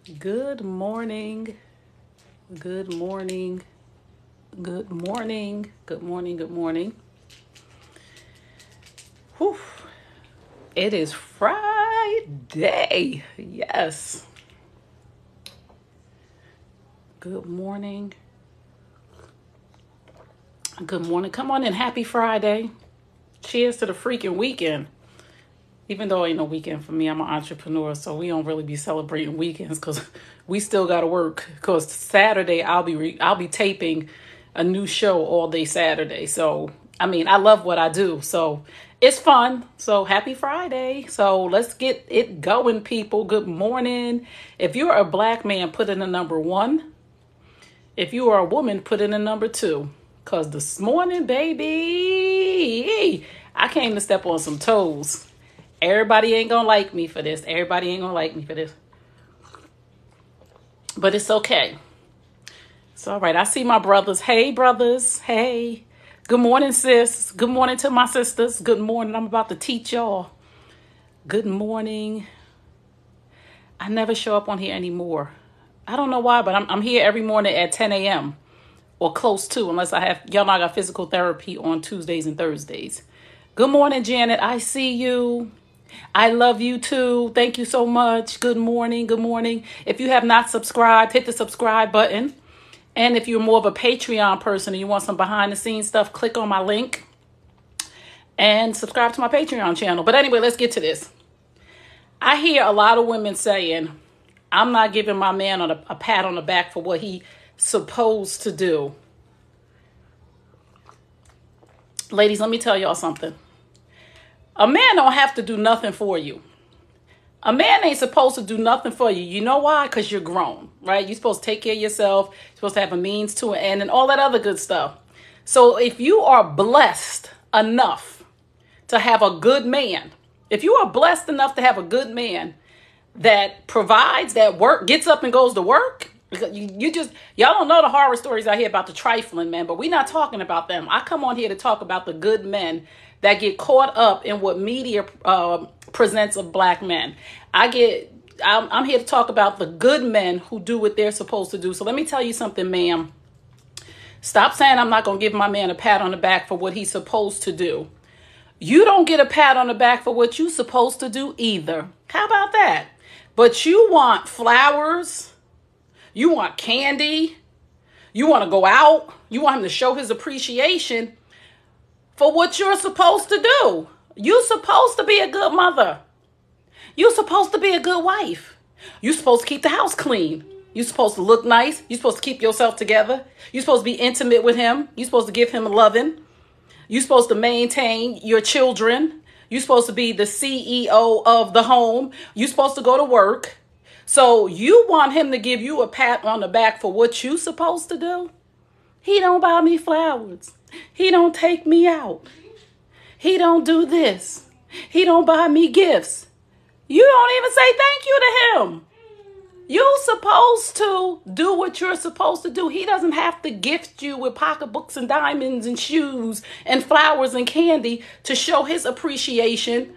Good morning. Good morning. Good morning. Good morning. Good morning. Whew. It is Friday. Yes. Good morning. Good morning. Come on in. Happy Friday. Cheers to the freaking weekend. Even though it ain't no weekend for me, I'm an entrepreneur, so we don't really be celebrating weekends because we still got to work. Because Saturday I'll be taping a new show all day Saturday. So I love what I do, so it's fun. So happy Friday. So let's get it going, people. Good morning. If you're a black man, put in a number 1. If you are a woman, put in a number 2. Because this morning, baby, I came to step on some toes. Everybody ain't gonna like me for this. But it's okay. It's all right. I see my brothers. Hey, brothers. Hey. Good morning, sis. Good morning to my sisters. Good morning. I'm about to teach y'all. Good morning. I never show up on here anymore. I don't know why, but I'm here every morning at 10 a.m. or close to, unless y'all know I got physical therapy on Tuesdays and Thursdays. Good morning, Janet. I see you. I love you too. Thank you so much. Good morning. Good morning. If you have not subscribed, hit the subscribe button. And if you're more of a Patreon person and you want some behind the scenes stuff, click on my link and subscribe to my Patreon channel. But anyway, let's get to this. I hear a lot of women saying, I'm not giving my man a pat on the back for what he supposed to do. Ladies, let me tell y'all something. A man don't have to do nothing for you. A man ain't supposed to do nothing for you. You know why? Because you're grown, right? You're supposed to take care of yourself. You're supposed to have a means to an end and all that other good stuff. So if you are blessed enough to have a good man, if you are blessed enough to have a good man that provides, that gets up and goes to work, y'all don't know the horror stories I hear about the trifling men, but we're not talking about them. I come on here to talk about the good men that get caught up in what media presents of black men. I'm here to talk about the good men who do what they're supposed to do. So let me tell you something, ma'am. Stop saying I'm not going to give my man a pat on the back for what he's supposed to do. You don't get a pat on the back for what you're supposed to do either. How about that? But you want flowers. You want candy. You want to go out. You want him to show his appreciation for what you're supposed to do. You're supposed to be a good mother. You're supposed to be a good wife. You're supposed to keep the house clean. You're supposed to look nice. You're supposed to keep yourself together. You're supposed to be intimate with him. You're supposed to give him loving. You're supposed to maintain your children. You're supposed to be the CEO of the home. You're supposed to go to work. So you want him to give you a pat on the back for what you're supposed to do? He don't buy me flowers. He don't take me out. He don't do this. He don't buy me gifts. You don't even say thank you to him. You're supposed to do what you're supposed to do. He doesn't have to gift you with pocketbooks and diamonds and shoes and flowers and candy to show his appreciation.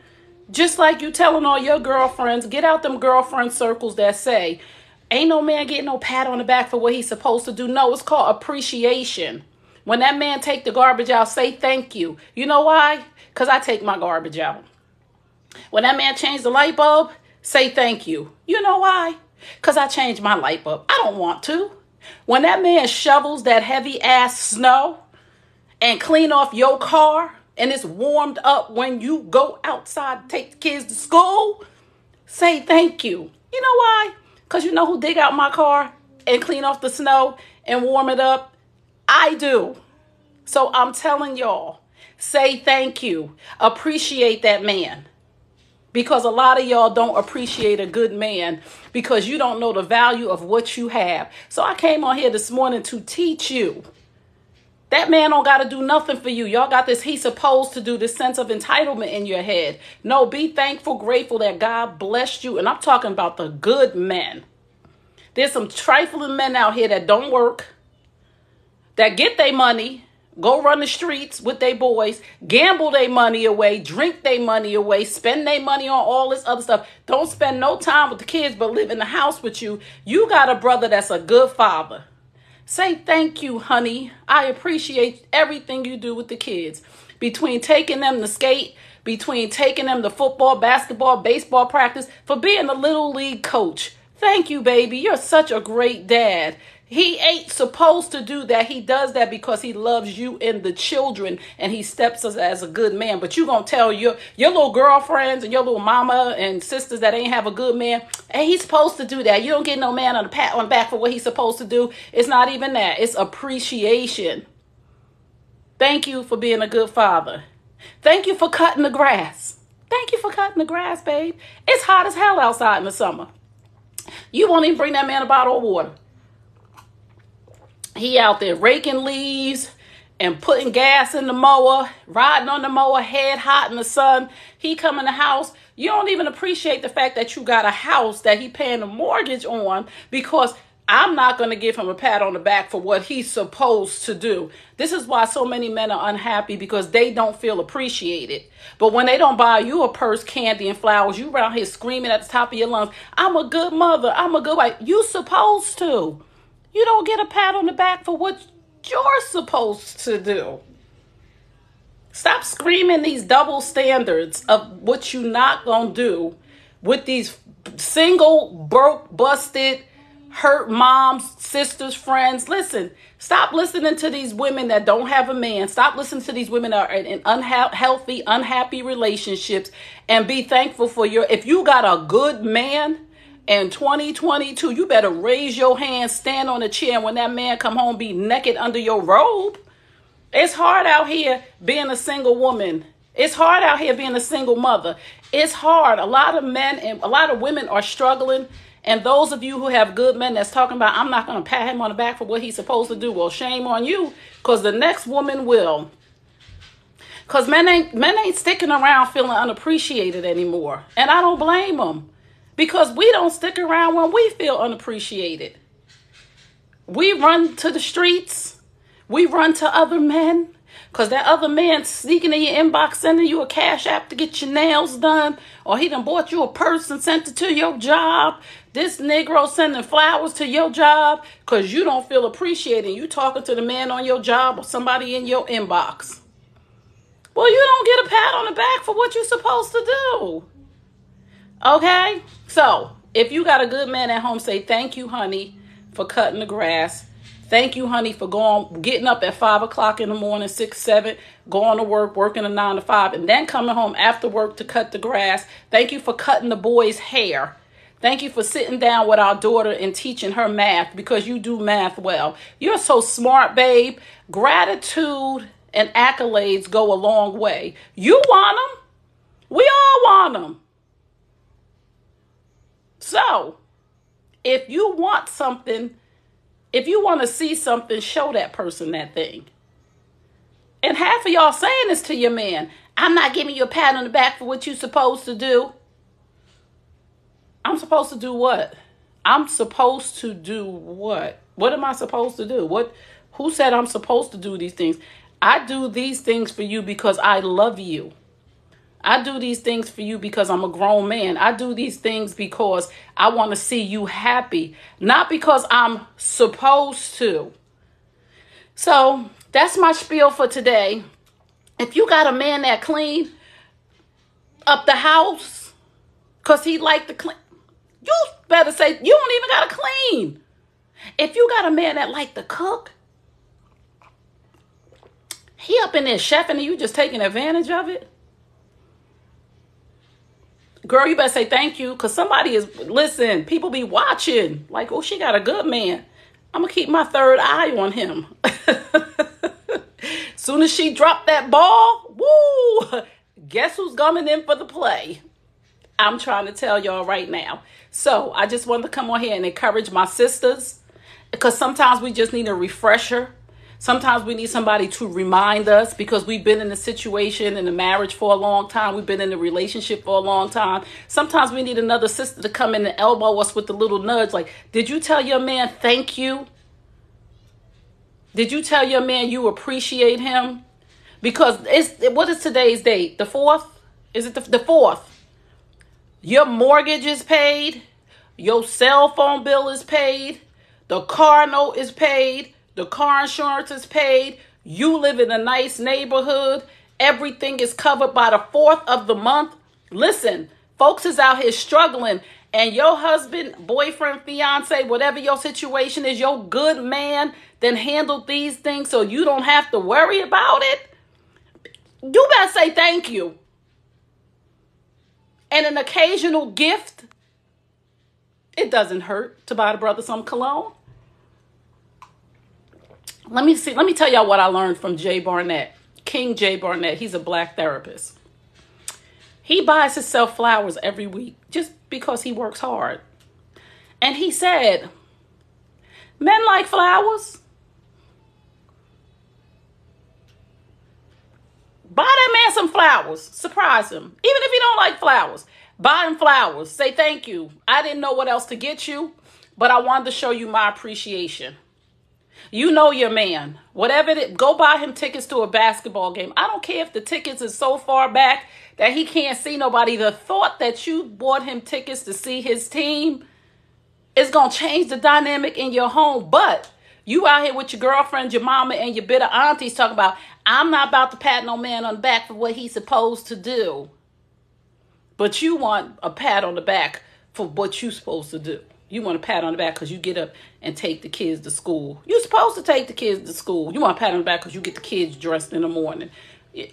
Just like you telling all your girlfriends, get out them girlfriend circles that say, ain't no man getting no pat on the back for what he's supposed to do. No, it's called appreciation. When that man take the garbage out, say thank you. You know why? Because I take my garbage out. When that man changed the light bulb, say thank you. You know why? Because I changed my light bulb. I don't want to. When that man shovels that heavy ass snow and clean off your car and it's warmed up when you go outside to take the kids to school, say thank you. You know why? Because you know who dig out my car and clean off the snow and warm it up? I do. So I'm telling y'all, say thank you. Appreciate that man. Because a lot of y'all don't appreciate a good man because you don't know the value of what you have. So I came on here this morning to teach you. That man don't got to do nothing for you. Y'all got this he's supposed to do, this sense of entitlement in your head. No, be thankful, grateful that God blessed you. And I'm talking about the good men. There's some trifling men out here that don't work, that get their money, go run the streets with their boys, gamble their money away, drink their money away, spend their money on all this other stuff. Don't spend no time with the kids, but live in the house with you. You got a brother that's a good father. Say thank you, honey. I appreciate everything you do with the kids. Between taking them to skate, between taking them to football, basketball, baseball practice, for being a little league coach. Thank you, baby. You're such a great dad. He ain't supposed to do that. He does that because he loves you and the children, and he steps us as a good man. But you gonna tell your little girlfriends and your little mama and sisters that ain't have a good man, hey, he's supposed to do that. You don't get no man on the pat on the back for what he's supposed to do. It's not even that. It's appreciation. Thank you for being a good father. Thank you for cutting the grass. Thank you for cutting the grass, babe. It's hot as hell outside in the summer. You won't even bring that man a bottle of water. He out there raking leaves and putting gas in the mower, riding on the mower, head hot in the sun. He come in the house. You don't even appreciate the fact that you got a house that he paying a mortgage on, because I'm not going to give him a pat on the back for what he's supposed to do. This is why so many men are unhappy, because they don't feel appreciated. But when they don't buy you a purse, candy, and flowers, you around here screaming at the top of your lungs, I'm a good mother, I'm a good wife. You supposed to. You don't get a pat on the back for what you're supposed to do. Stop screaming these double standards of what you not going to do with these single, broke, busted, hurt moms, sisters, friends. Listen, stop listening to these women that don't have a man. Stop listening to these women that are in unhealthy, unhappy relationships, and be thankful for if you got a good man in 2022, you better raise your hand, stand on a chair, and when that man come home, be naked under your robe. It's hard out here being a single woman. It's hard out here being a single mother. It's hard. A lot of men and a lot of women are struggling. And those of you who have good men that's talking about, I'm not going to pat him on the back for what he's supposed to do. Well, shame on you, because the next woman will. Because men ain't sticking around feeling unappreciated anymore. And I don't blame them. Because we don't stick around when we feel unappreciated. We run to the streets. We run to other men. Because that other man sneaking in your inbox, sending you a cash app to get your nails done. Or he done bought you a purse and sent it to your job. This Negro sending flowers to your job because you don't feel appreciated. You talking to the man on your job or somebody in your inbox. Well, you don't get a pat on the back for what you're supposed to do. Okay? So, if you got a good man at home, say, thank you, honey, for cutting the grass. Thank you, honey, for getting up at 5 o'clock in the morning, 6, 7, going to work, working a 9 to 5, and then coming home after work to cut the grass. Thank you for cutting the boys' hair. Thank you for sitting down with our daughter and teaching her math, because you do math well. You're so smart, babe. Gratitude and accolades go a long way. You want them. We all want them. So, if you want something, if you want to see something, show that person that thing. And half of y'all saying this to your man. I'm not giving you a pat on the back for what you're supposed to do. I'm supposed to do what? I'm supposed to do what? What am I supposed to do? Who said I'm supposed to do these things? I do these things for you because I love you. I do these things for you because I'm a grown man. I do these things because I want to see you happy, not because I'm supposed to. So that's my spiel for today. If you got a man that clean up the house because he like to clean, you better say you don't even got to clean. If you got a man that like to cook, he up in there chefing and you just taking advantage of it. Girl, you better say thank you, because listen, people be watching. Like, oh, she got a good man. I'm going to keep my third eye on him. Soon as she dropped that ball, woo, guess who's coming in for the play? I'm trying to tell y'all right now. So I just wanted to come on here and encourage my sisters, because sometimes we just need a refresher. Sometimes we need somebody to remind us, because we've been in a situation, in a marriage for a long time. We've been in a relationship for a long time. Sometimes we need another sister to come in and elbow us with a little nudge. Like, did you tell your man thank you? Did you tell your man you appreciate him? Because what is today's date? The 4th? Is it the 4th? Your mortgage is paid. Your cell phone bill is paid. The car note is paid. The car insurance is paid. You live in a nice neighborhood. Everything is covered by the 4th of the month. Listen, folks is out here struggling. And your husband, boyfriend, fiance, whatever your situation is, your good man then handled these things so you don't have to worry about it. You better say thank you. And an occasional gift. It doesn't hurt to buy the brother some cologne. Let me tell y'all what I learned from Jay Barnett. King Jay Barnett. He's a black therapist. He buys himself flowers every week just because he works hard. And he said, men like flowers. Buy that man some flowers. Surprise him. Even if you don't like flowers. Buy him flowers. Say thank you. I didn't know what else to get you, but I wanted to show you my appreciation. You know your man. Whatever it is, go buy him tickets to a basketball game. I don't care if the tickets is so far back that he can't see nobody. The thought that you bought him tickets to see his team is going to change the dynamic in your home. But you out here with your girlfriend, your mama, and your bitter aunties talking about, I'm not about to pat no man on the back for what he's supposed to do. But you want a pat on the back for what you're supposed to do. You want a pat on the back because you get up and take the kids to school. You're supposed to take the kids to school. You want a pat on the back because you get the kids dressed in the morning.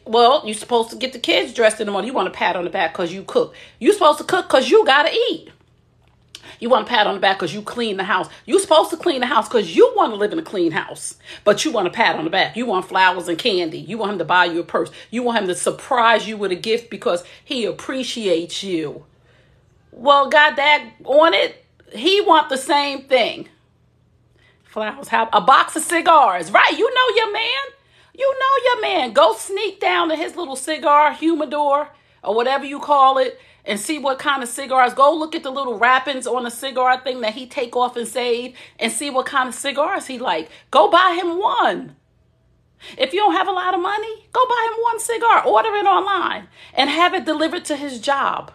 Well, you're supposed to get the kids dressed in the morning. You want a pat on the back because you cook. You're supposed to cook because you got to eat. You want a pat on the back because you clean the house. You're supposed to clean the house because you want to live in a clean house. But you want a pat on the back. You want flowers and candy. You want him to buy you a purse. You want him to surprise you with a gift because he appreciates you. Well, got that on it. He want the same thing. Flowers, a box of cigars. Right, you know your man. You know your man. Go sneak down to his little cigar humidor or whatever you call it and see what kind of cigars. Go look at the little wrappings on the cigar thing that he take off and save and see what kind of cigars he like. Go buy him one. If you don't have a lot of money, go buy him one cigar. Order it online and have it delivered to his job.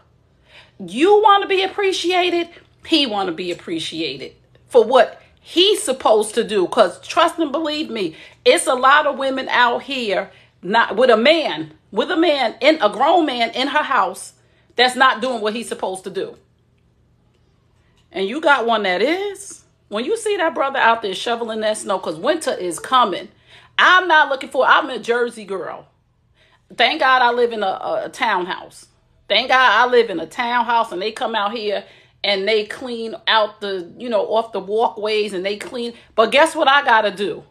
You want to be appreciated. He want to be appreciated for what he's supposed to do. Because trust and believe me, it's a lot of women out here not with a man, in a grown man in her house that's not doing what he's supposed to do. And you got one that is. When you see that brother out there shoveling that snow, because winter is coming. I'm a Jersey girl. Thank God I live in a townhouse. Thank God I live in a townhouse and they come out here and they clean out off the walkways and they clean. But guess what I got to do?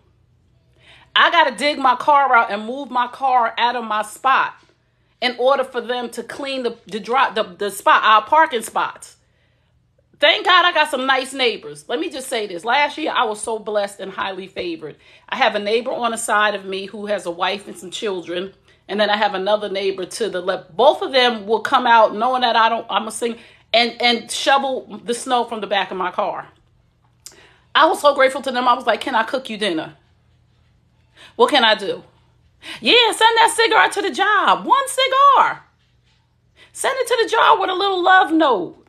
I got to dig my car out and move my car out of my spot in order for them to clean the spot, our parking spots. Thank God I got some nice neighbors. Let me just say this. Last year, I was so blessed and highly favored. I have a neighbor on the side of me who has a wife and some children. And then I have another neighbor to the left. Both of them will come out knowing that I'm a singer and shovel the snow from the back of my car. I was so grateful to them. I was like, can I cook you dinner? What can I do? Yeah, send that cigar to the job. One cigar. Send it to the job with a little love note.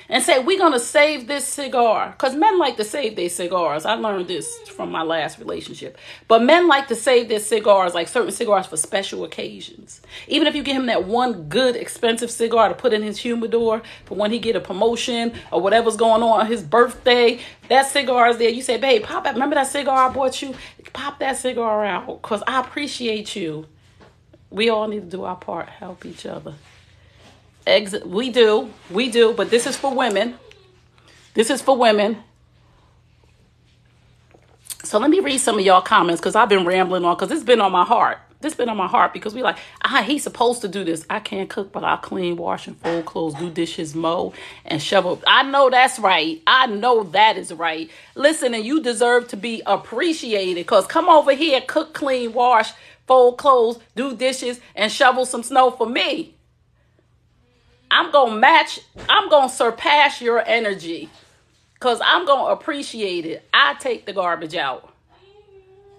And say, we're going to save this cigar. Because men like to save their cigars. I learned this from my last relationship. But men like to save their cigars, like certain cigars for special occasions. Even if you give him that one good, expensive cigar to put in his humidor for when he get a promotion or whatever's going on his birthday, that cigar is there. You say, babe, pop that. Remember that cigar I bought you? Pop that cigar out because I appreciate you. We all need to do our part, help each other. We do, but this is for women. So let me read some of y'all comments because I've been rambling on because it's been on my heart. Because we like, he's supposed to do this. I can't cook, but I'll clean, wash, and fold clothes, do dishes, mow, and shovel. I know that's right. I know that is right. Listen, and you deserve to be appreciated because come over here, cook, clean, wash, fold clothes, do dishes, and shovel some snow for me. I'm going to surpass your energy. because I'm going to appreciate it. I take the garbage out.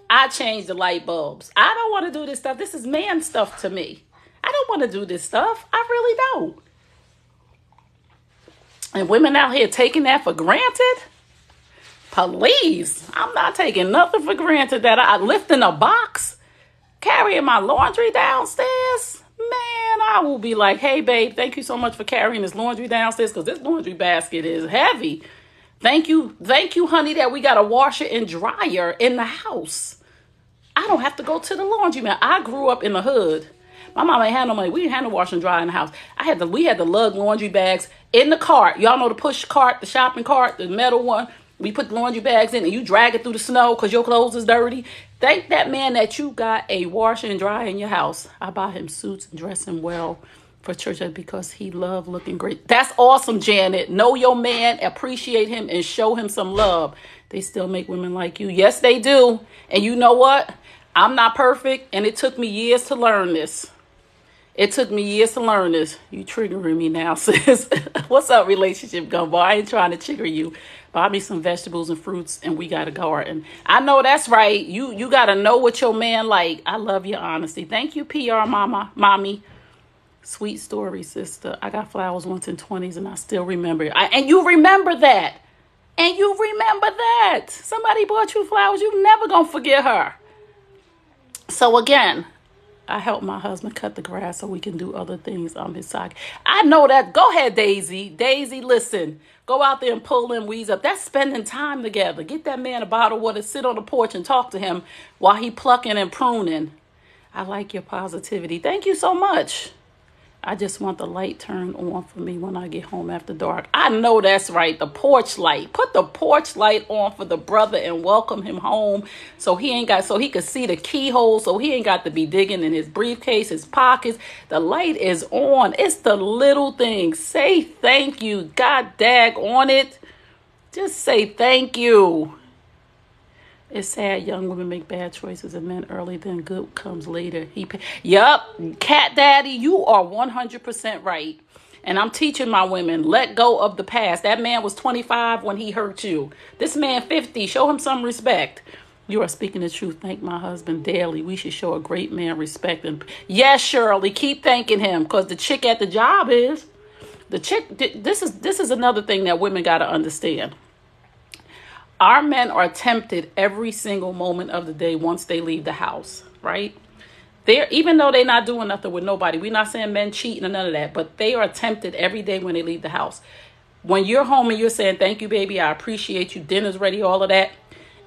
I change the light bulbs. I don't want to do this stuff. This is man stuff to me. I don't want to do this stuff. I really don't. And women out here taking that for granted? Please. I'm not taking nothing for granted that I lift in a box, carrying my laundry downstairs. Man, I will be like, hey, babe, thank you so much for carrying this laundry downstairs because this laundry basket is heavy. Thank you, honey, that we got a washer and dryer in the house. I don't have to go to the laundromat. I grew up in the hood. My mama ain't had no money. We didn't have no wash and dry in the house. We had to lug laundry bags in the cart. Y'all know the push cart, the shopping cart, the metal one. We put the laundry bags in and you drag it through the snow because your clothes is dirty. Thank that man that you got a wash and dry in your house. I buy him suits and dress him well for church because he loved looking great. That's awesome, Janet. Know your man, appreciate him, and show him some love. They still make women like you. Yes, they do. And you know what? I'm not perfect, and it took me years to learn this. You triggering me now, sis. What's up, relationship gumbo? I ain't trying to trigger you. Buy me some vegetables and fruits, and we got a garden. I know that's right. You got to know what your man like. I love your honesty. Thank you, PR mommy. Sweet story, sister. I got flowers once in 20s, and I still remember it. And you remember that. Somebody bought you flowers. You never going to forget her. So, again, I help my husband cut the grass so we can do other things on his side. I know that. Go ahead, Daisy. Daisy, listen. Go out there and pull them weeds up. That's spending time together. Get that man a bottle of water, sit on the porch and talk to him while he plucking and pruning. I like your positivity. Thank you so much. I just want the light turned on for me when I get home after dark. I know that's right. The porch light. Put the porch light on for the brother and welcome him home so he could see the keyhole, so he ain't got to be digging in his briefcase, his pockets. The light is on. It's the little things. Say thank you. God dag on it. Just say thank you. It's sad young women make bad choices and men early, then good comes later. Yup, Cat Daddy, you are 100% right. And I'm teaching my women, let go of the past. That man was 25 when he hurt you. This man 50, show him some respect. You are speaking the truth. Thank my husband daily. We should show a great man respect. And yes, Shirley, keep thanking him because the chick at the job is. This is another thing that women got to understand. Our men are tempted every single moment of the day once they leave the house, right? Even though they're not doing nothing with nobody. We're not saying men cheating or none of that, but they are tempted every day when they leave the house. When you're home and you're saying, thank you, baby, I appreciate you, dinner's ready, all of that,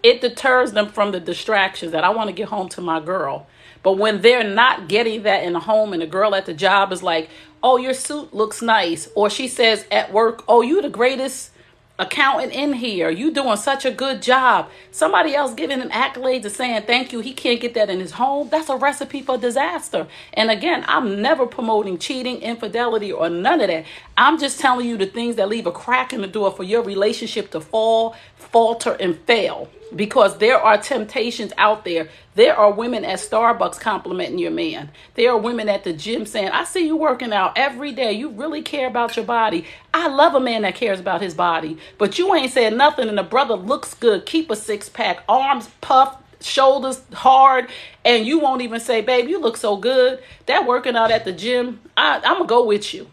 it deters them from the distractions that I want to get home to my girl. But when they're not getting that in the home and the girl at the job is like, oh, your suit looks nice. Or she says at work, oh, you the greatest accountant in here. You doing such a good job. Somebody else giving him accolades and saying thank you. He can't get that in his home. That's a recipe for disaster. And again, I'm never promoting cheating, infidelity, or none of that. I'm just telling you the things that leave a crack in the door for your relationship to fall, falter, and fail. Because there are temptations out there. There are women at Starbucks complimenting your man. There are women at the gym saying, I see you working out every day. You really care about your body. I love a man that cares about his body. But you ain't said nothing and the brother looks good. Keep a six-pack, arms puffed, shoulders hard, and you won't even say, babe, you look so good. That working out at the gym, I'm going to go with you.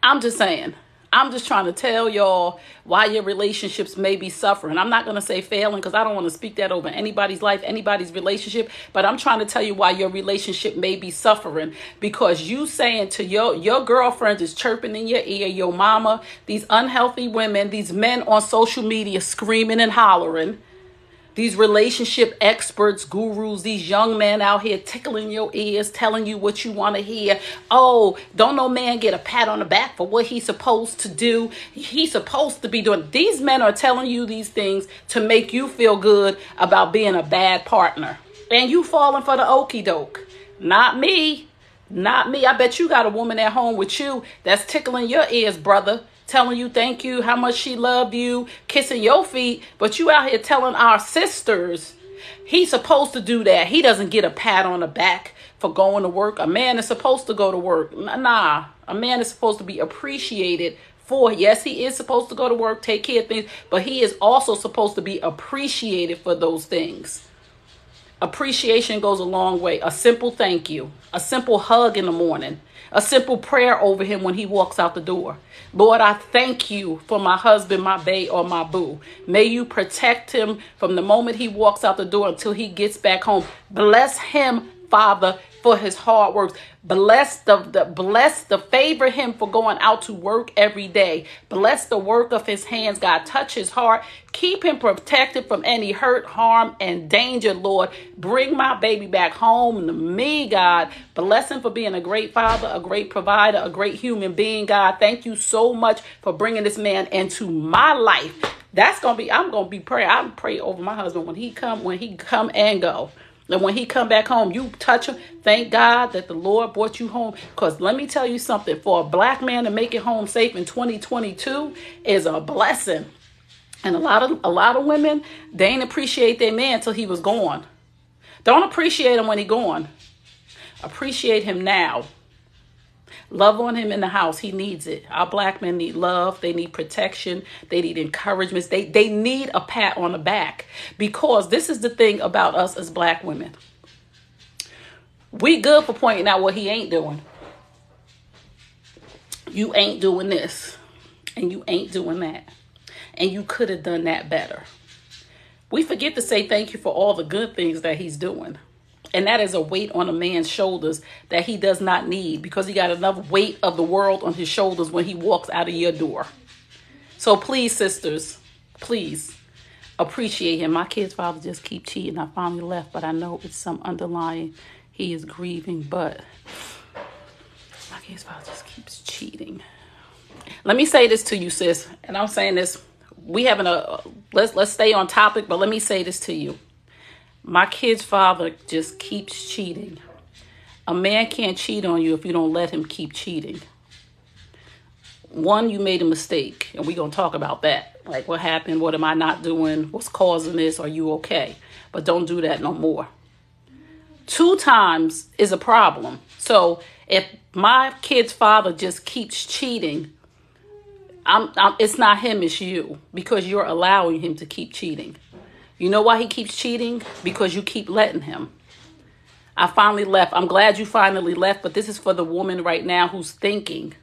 I'm just saying. I'm just trying to tell y'all why your relationships may be suffering. I'm not going to say failing because I don't want to speak that over anybody's life, anybody's relationship. But I'm trying to tell you why your relationship may be suffering because you saying to your girlfriend is chirping in your ear, your mama, these unhealthy women, these men on social media screaming and hollering. These relationship experts, gurus, these young men out here tickling your ears, telling you what you want to hear. Oh, don't no man get a pat on the back for what he's supposed to do. He's supposed to be doing. These men are telling you these things to make you feel good about being a bad partner. And you falling for the okie doke. Not me. Not me. I bet you got a woman at home with you that's tickling your ears, brother. Telling you thank you, how much she loved you, kissing your feet. But you out here telling our sisters he's supposed to do that. He doesn't get a pat on the back for going to work. A man is supposed to go to work. Nah, a man is supposed to be appreciated for. Yes, he is supposed to go to work, take care of things, but he is also supposed to be appreciated for those things. Appreciation goes a long way. A simple thank you, a simple hug in the morning, a simple prayer over him when he walks out the door. Lord, I thank you for my husband, my bae, or my boo. May you protect him from the moment he walks out the door until he gets back home. Bless him, Father, for his hard work. Bless the favor him for going out to work every day. Bless the work of his hands, God. Touch his heart. Keep him protected from any hurt, harm, and danger, Lord. Bring my baby back home to me, God. Bless him for being a great father, a great provider, a great human being, God. Thank you so much for bringing this man into my life. I'm going to be praying. I'm praying over my husband when he come and go. And when he come back home, you touch him. Thank God that the Lord brought you home. Because let me tell you something. For a black man to make it home safe in 2022 is a blessing. And a lot of women, they ain't appreciate their man until he was gone. Don't appreciate him when he gone. Appreciate him now. Love on him in the house. He needs it. Our black men need love. They need protection. They need encouragement. They need a pat on the back. Because this is the thing about us as black women. We good for pointing out what he ain't doing. You ain't doing this. And you ain't doing that. And you could have done that better. We forget to say thank you for all the good things that he's doing. And that is a weight on a man's shoulders that he does not need, because he got enough weight of the world on his shoulders when he walks out of your door. So please, sisters, please appreciate him. My kid's father just keep cheating. I finally left, but I know it's some underlying. He is grieving, but my kid's father just keeps cheating. Let me say this to you, sis, and I'm saying this. Let's stay on topic, but let me say this to you. My kid's father just keeps cheating. A man can't cheat on you if you don't let him keep cheating. One, you made a mistake, and we're going to talk about that. Like, what happened? What am I not doing? What's causing this? Are you okay? But don't do that no more. 2 times is a problem. So if my kid's father just keeps cheating, it's not him, it's you, because you're allowing him to keep cheating. You know why he keeps cheating? Because you keep letting him. I finally left. I'm glad you finally left, but this is for the woman right now who's thinking,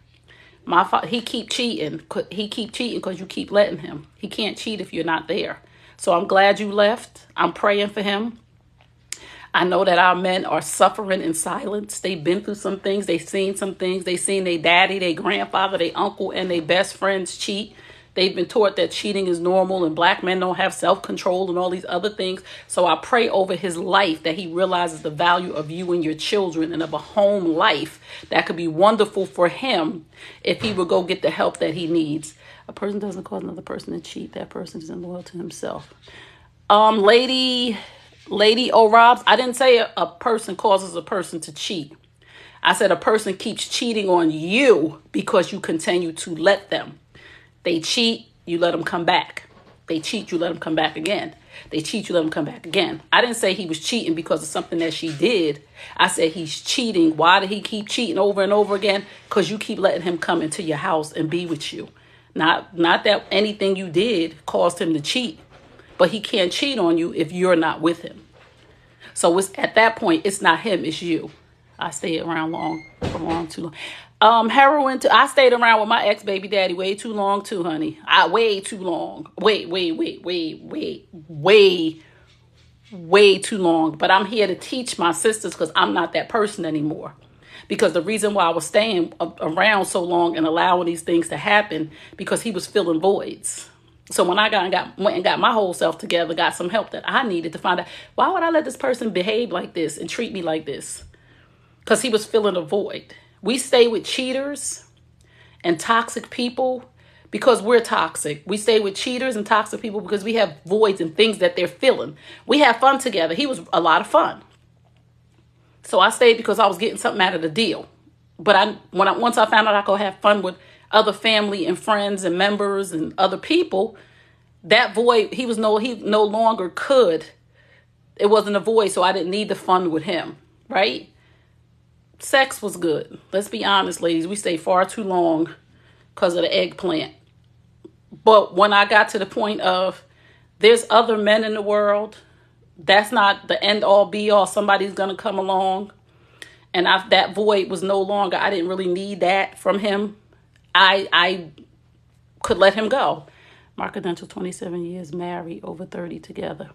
he keep cheating. He keep cheating because you keep letting him. He can't cheat if you're not there. So I'm glad you left. I'm praying for him. I know that our men are suffering in silence. They've been through some things. They've seen some things. They've seen their daddy, their grandfather, their uncle, and their best friends cheat. They've been taught that cheating is normal and black men don't have self-control and all these other things. So I pray over his life that he realizes the value of you and your children and of a home life that could be wonderful for him if he would go get the help that he needs. A person doesn't cause another person to cheat. That person isn't loyal to himself. Lady O'Robs, I didn't say a person causes a person to cheat. I said a person keeps cheating on you because you continue to let them. They cheat, you let them come back. They cheat, you let them come back again. They cheat, you let them come back again. I didn't say he was cheating because of something that she did. I said he's cheating. Why did he keep cheating over and over again? Because you keep letting him come into your house and be with you. Not that anything you did caused him to cheat, but he can't cheat on you if you're not with him. So at that point, it's not him, it's you. I stayed around too long. Heroin, I stayed around with my ex-baby daddy way too long too, honey. Way too long. Way too long. But I'm here to teach my sisters because I'm not that person anymore. Because the reason why I was staying around so long and allowing these things to happen, because he was filling voids. So when I went and got my whole self together, got some help that I needed to find out, why would I let this person behave like this and treat me like this? Because he was filling a void. We stay with cheaters and toxic people because we're toxic. We stay with cheaters and toxic people because we have voids and things that they're filling. We have fun together. He was a lot of fun. So I stayed because I was getting something out of the deal. But once I found out I could have fun with other family and friends and members and other people, that void, he no longer could. It wasn't a void, so I didn't need the fun with him, right? Sex was good. Let's be honest, ladies. We stay far too long because of the eggplant. But when I got to the point of there's other men in the world, that's not the end all be all. Somebody's going to come along. And that void was no longer, I didn't really need that from him. I could let him go. My credentials, 27 years, married, over 30 together.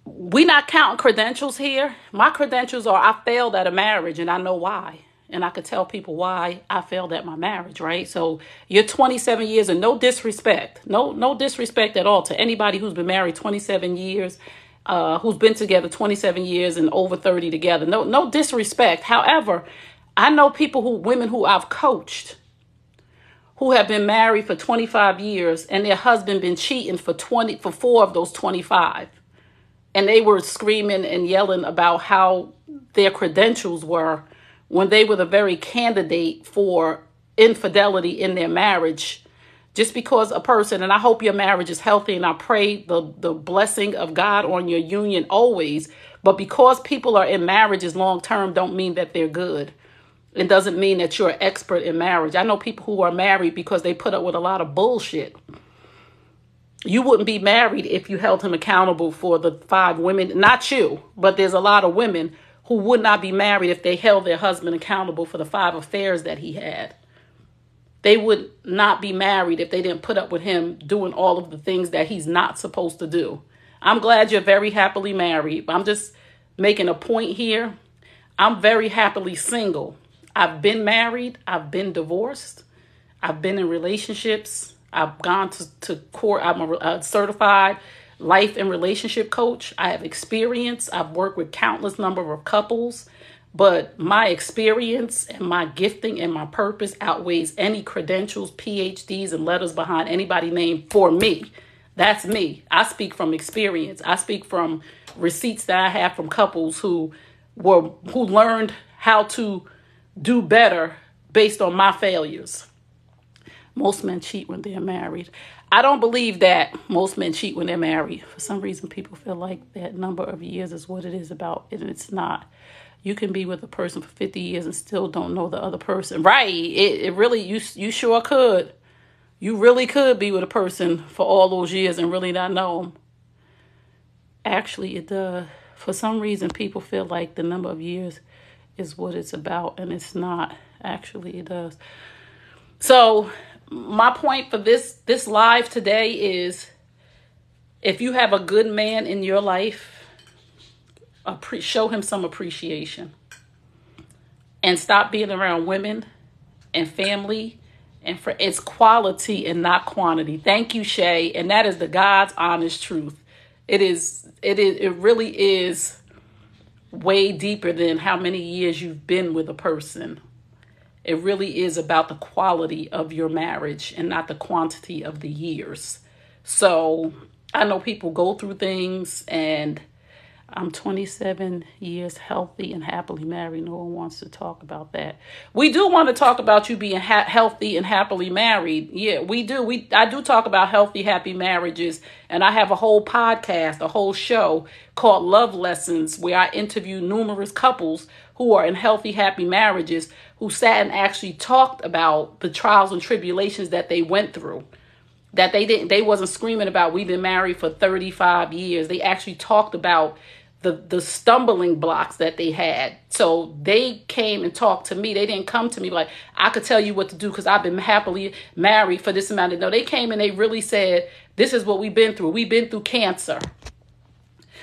We not counting credentials here. My credentials are I failed at a marriage, and I know why. And I could tell people why I failed at my marriage, right? So you're 27 years, and no disrespect. No disrespect at all to anybody who's been married 27 years, who's been together 27 years and over 30 together. No disrespect. However, I know women who I've coached who have been married for 25 years and their husband been cheating for 4 of those 25. And they were screaming and yelling about how their credentials were when they were the very candidate for infidelity in their marriage. Just because a person, and I hope your marriage is healthy, and I pray the blessing of God on your union always. But because people are in marriages long term don't mean that they're good. It doesn't mean that you're an expert in marriage. I know people who are married because they put up with a lot of bullshit. You wouldn't be married if you held him accountable for the 5 women. Not you, but there's a lot of women who would not be married if they held their husband accountable for the 5 affairs that he had. They would not be married if they didn't put up with him doing all of the things that he's not supposed to do. I'm glad you're very happily married. I'm just making a point here. I'm very happily single. I've been married. I've been divorced. I've been in relationships. I've gone to court. I'm a certified life and relationship coach. I have experience. I've worked with countless number of couples, but my experience and my gifting and my purpose outweighs any credentials, PhDs, and letters behind anybody named for me. That's me. I speak from experience. I speak from receipts that I have from couples who learned how to do better based on my failures. Most men cheat when they're married. I don't believe that most men cheat when they're married. For some reason, people feel like that number of years is what it is about, and it's not. You can be with a person for 50 years and still don't know the other person. Right. It really, you sure could. You really could be with a person for all those years and really not know them. Actually, it does. For some reason, people feel like the number of years is what it's about, and it's not. Actually, it does. So my point for this live today is, if you have a good man in your life, show him some appreciation, and stop being around women and family, and for it's quality and not quantity. Thank you, Shay. And that is the God's honest truth. It really is way deeper than how many years you've been with a person. It really is about the quality of your marriage and not the quantity of the years. So I know people go through things, and I'm 27 years healthy and happily married. No one wants to talk about that. We do want to talk about you being healthy and happily married. Yeah, we do. I do talk about healthy, happy marriages. And I have a whole podcast, a whole show called Love Lessons, where I interview numerous couples who are in healthy, happy marriages, who sat and actually talked about the trials and tribulations that they went through. That they wasn't screaming about, we've been married for 35 years. They actually talked about the stumbling blocks that they had. So they came and talked to me. They didn't come to me like, I could tell you what to do because I've been happily married for this amount of. No, they came and they really said, this is what we've been through. We've been through cancer.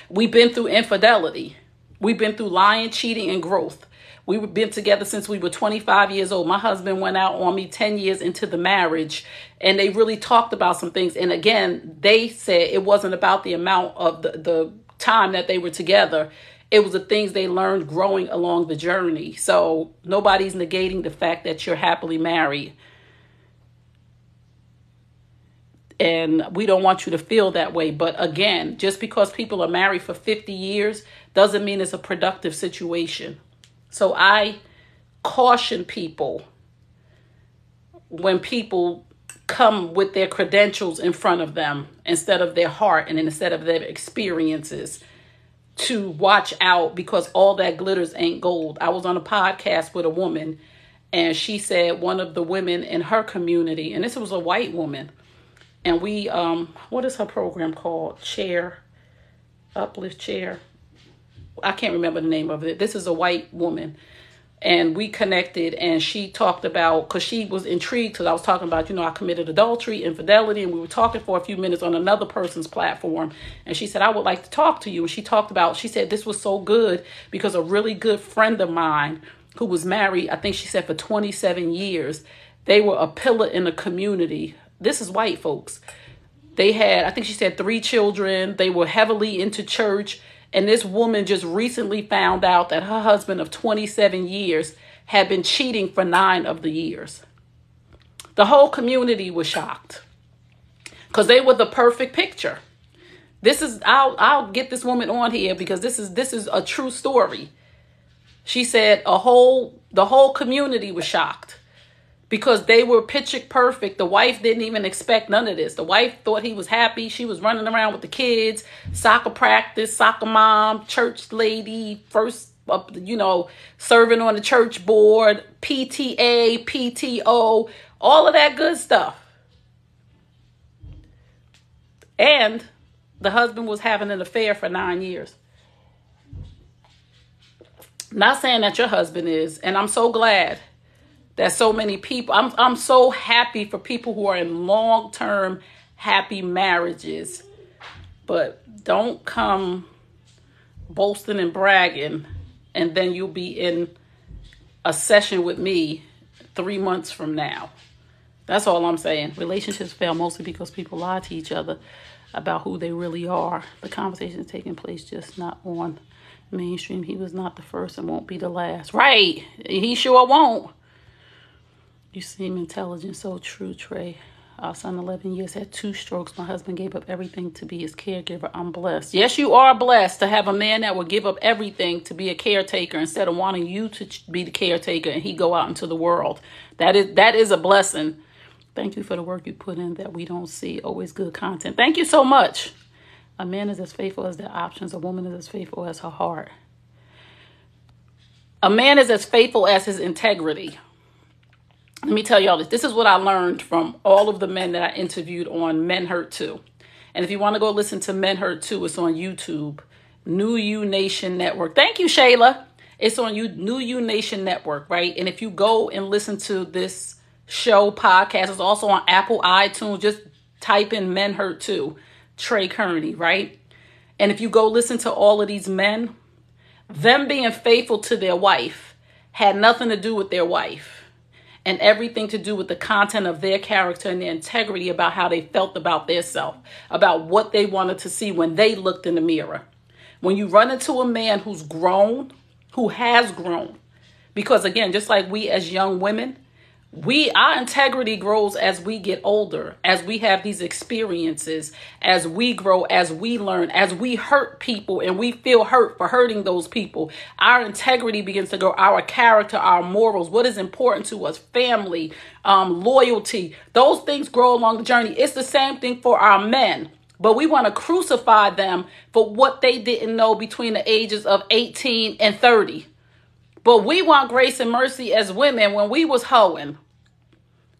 We've been through infidelity. We've been through lying, cheating, and growth. We've been together since we were 25 years old. My husband went out on me 10 years into the marriage, and they really talked about some things. And again, they said it wasn't about the amount of the time that they were together. It was the things they learned growing along the journey. So nobody's negating the fact that you're happily married. And we don't want you to feel that way. But again, just because people are married for 50 years doesn't mean it's a productive situation. So I caution people when people come with their credentials in front of them instead of their heart and instead of their experiences, to watch out, because all that glitters ain't gold. I was on a podcast with a woman, And she said one of the women in her community, and this was a white woman, and we, what is her program called? Uplift Chair. I can't remember the name of it. This is a white woman. And we connected, and she talked about, because she was intrigued, because I was talking about, I committed adultery, infidelity, and we were talking for a few minutes on another person's platform. And she said, I would like to talk to you. And she said, this was so good because a really good friend of mine who was married, I think she said for 27 years, they were a pillar in the community. This is white folks. They had, I think she said 3 children. They were heavily into church. And this woman just recently found out that her husband of 27 years had been cheating for 9 of the years. The whole community was shocked because they were the perfect picture. I'll get this woman on here because this is a true story. She said the whole community was shocked because they were picture perfect. The wife didn't even expect none of this. The wife thought he was happy. She was running around with the kids, soccer practice, soccer mom, church lady, first, serving on the church board, PTA, PTO, all of that good stuff. And the husband was having an affair for 9 years. Not saying that your husband is, and I'm so glad that so many people, I'm so happy for people who are in long-term happy marriages, but don't come boasting and bragging and then you'll be in a session with me 3 months from now. That's all I'm saying. Relationships fail mostly because people lie to each other about who they really are. The conversation is taking place just not on mainstream. He was not the first and won't be the last. Right. He sure won't. You seem intelligent. So true, Trey. Our son, 11 years, had 2 strokes. My husband gave up everything to be his caregiver. I'm blessed. Yes, you are blessed to have a man that will give up everything to be a caretaker instead of wanting you to be the caretaker and he go out into the world. That is a blessing. Thank you for the work you put in that we don't see. Always good content. Thank you so much. A man is as faithful as their options. A woman is as faithful as her heart. A man is as faithful as his integrity. Let me tell y'all this. This is what I learned from all of the men that I interviewed on Men Hurt Too. And if you want to go listen to Men Hurt Too, it's on YouTube. New You Nation Network. Thank you, Shayla. It's on New You Nation Network, right? And if you go and listen to this show podcast, it's also on Apple iTunes. Just type in Men Hurt Too, Trey Kearney, right? And if you go listen to all of these men, them being faithful to their wife had nothing to do with their wife. And everything to do with the content of their character and their integrity about how they felt about their self, about what they wanted to see when they looked in the mirror. When you run into a man who's grown, who has grown, because again, just like we as young women, our integrity grows as we get older, as we have these experiences, as we grow, as we learn, as we hurt people and we feel hurt for hurting those people. Our integrity begins to grow, our character, our morals, what is important to us, family, loyalty. Those things grow along the journey. It's the same thing for our men. But we want to crucify them for what they didn't know between the ages of 18 and 30. But we want grace and mercy as women when we was hoeing.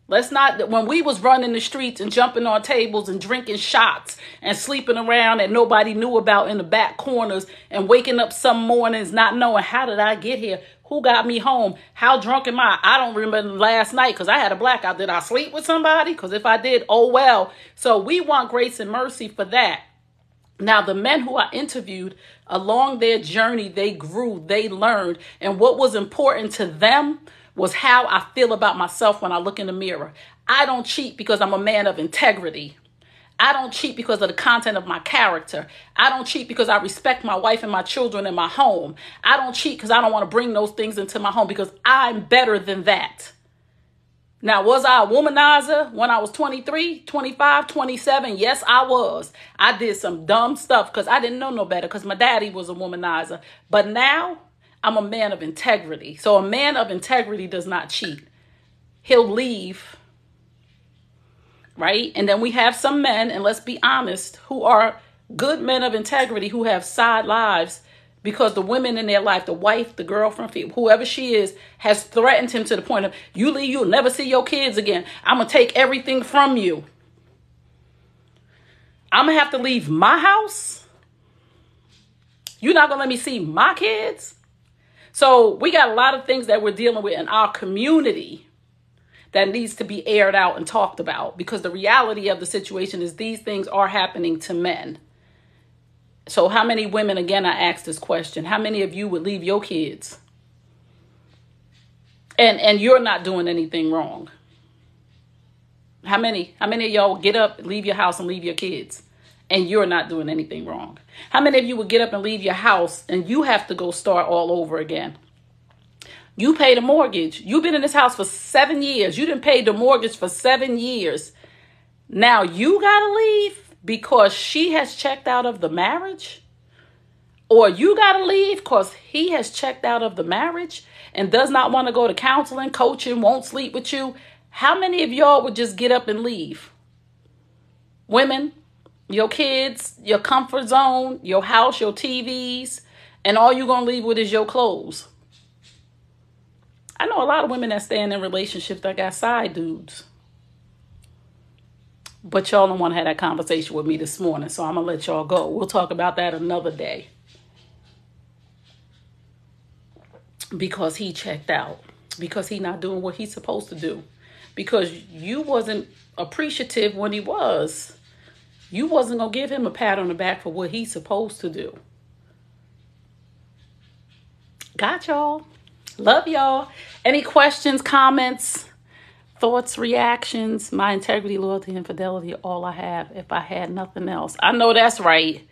When we was running the streets and jumping on tables and drinking shots and sleeping around that nobody knew about in the back corners and waking up some mornings not knowing, how did I get here? Who got me home? How drunk am I? I don't remember last night because I had a blackout. Did I sleep with somebody? Because if I did, oh well. So we want grace and mercy for that. Now, the men who I interviewed, along their journey, they grew, they learned. And what was important to them was how I feel about myself when I look in the mirror. I don't cheat because I'm a man of integrity. I don't cheat because of the content of my character. I don't cheat because I respect my wife and my children and my home. I don't cheat because I don't want to bring those things into my home because I'm better than that. Now, was I a womanizer when I was 23, 25, 27? Yes, I was. I did some dumb stuff because I didn't know no better because my daddy was a womanizer. But now I'm a man of integrity. So a man of integrity does not cheat. He'll leave, right? And then we have some men, and let's be honest, who are good men of integrity who have side lives because the women in their life, the wife, the girlfriend, whoever she is, has threatened him to the point of, you leave, you'll never see your kids again. I'm going to take everything from you. I'm going to have to leave my house. You're not going to let me see my kids. So we got a lot of things that we're dealing with in our community that needs to be aired out and talked about, because the reality of the situation is these things are happening to men. So how many women, again, I asked this question, how many of you would leave your kids and you're not doing anything wrong? How many of y'all would get up, leave your house and leave your kids and you're not doing anything wrong? How many of you would get up and leave your house and you have to go start all over again? You paid a mortgage. You've been in this house for 7 years. You didn't pay the mortgage for 7 years. Now you got to leave because she has checked out of the marriage? Or you got to leave because he has checked out of the marriage and does not want to go to counseling, coaching, won't sleep with you? How many of y'all would just get up and leave? Women, your kids, your comfort zone, your house, your TVs, and all you're going to leave with is your clothes. I know a lot of women that stay in relationships that got side dudes. But y'all don't want to have that conversation with me this morning, so I'm going to let y'all go. We'll talk about that another day. Because he checked out. Because he not doing what he's supposed to do. Because you wasn't appreciative when he was. You wasn't going to give him a pat on the back for what he's supposed to do. Got y'all. Love y'all. Any questions, comments? Thoughts, reactions, my integrity, loyalty, and fidelity, all I have if I had nothing else. I know that's right.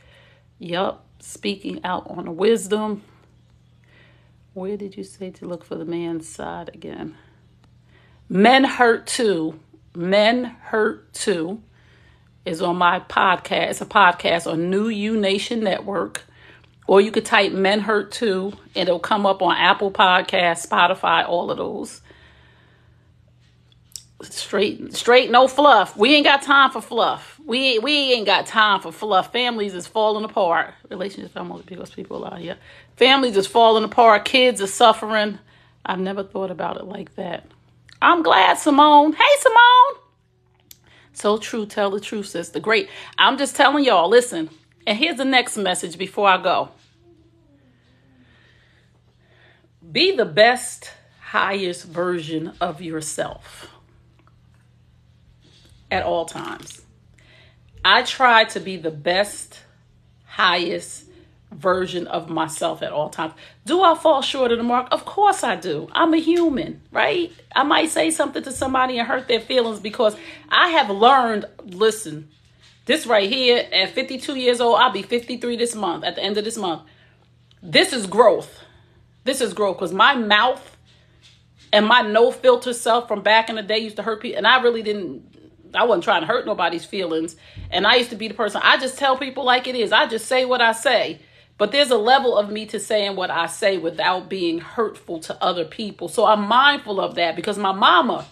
Yup. Speaking out on the wisdom. Where did you say to look for the man's side again? Men Hurt Too. Men Hurt Too is on my podcast. It's a podcast on New You Nation Network. Or you could type Men Hurt Too. And it'll come up on Apple Podcasts, Spotify, all of those. Straight, no fluff. We ain't got time for fluff. We ain't got time for fluff. Families is falling apart. Relationships are most because people out here. Families is falling apart. Kids are suffering. I've never thought about it like that. I'm glad, Simone. Hey, Simone. So true. Tell the truth, sister. Great. I'm just telling y'all, listen. And here's the next message before I go. Be the best, highest version of yourself. At all times. I try to be the best, highest version of myself at all times. Do I fall short of the mark? Of course I do. I'm a human, right? I might say something to somebody and hurt their feelings because I have learned, listen, this right here at 52 years old, I'll be 53 this month, at the end of this month. This is growth. This is growth because my mouth and my no filter self from back in the day used to hurt people. And I wasn't trying to hurt nobody's feelings. And I used to be the person, I just tell people like it is. I just say what I say. But there's a level of me to saying what I say without being hurtful to other people. So I'm mindful of that because my mama